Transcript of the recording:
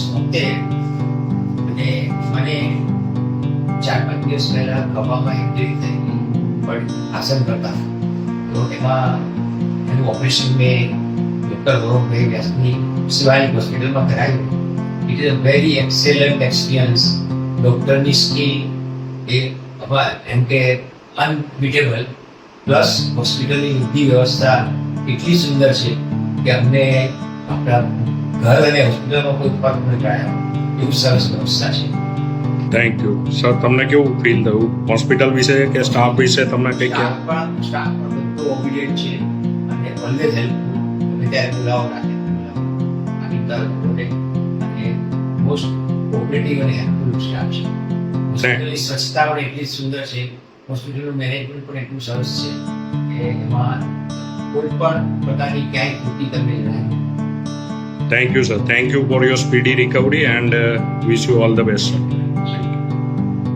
70 અને મને 4-5 દિવસ પહેલા ખભામાં ઇન્જરી થઈ પણ આસન કરતા તો એમાં એનું ઓપરેશન મેં ડૉક્ટર ગૌરવભાઈ વ્યાસની શિવાલિક હોસ્પિટલમાં કરાવ્યું. It is a very excellent experience. ડૉક્ટરની સ્કિલ એ એમ કે અનબીટેબલ, પ્લસ હોસ્પિટલની બધી વ્યવસ્થા એટલી સુંદર છે કે અમને આપણા ઘર અને હોસ્પિટલમાં કોઈ ફરક ન જાય એવું સરસ વ્યવસ્થા છે. Thank you sir. તમને કેવું ફીલ થયું હોસ્પિટલ વિશે કે સ્ટાફ વિશે? તમને કંઈ સ્ટાફ પણ બધું ઓબિડિયન્ટ છે અને ઓલવેઝ હેલ્પફુલ. તમે ત્યારે બોલાવો રાખે અને મોસ્ટ કોઓપરેટિવ અને હેલ્પફુલ સ્ટાફ છે. હોસ્પિટલની સ્વચ્છતા પણ એટલી સુંદર છે, હોસ્પિટલનું મેનેજમેન્ટ પણ એટલું સરસ છે કે એમાં કોઈ પણ પ્રકારની ક્યાંય ખૂટી તમને નહીં. Thank you sir. Thank you for your speedy recovery and wish you all the best. Thank you.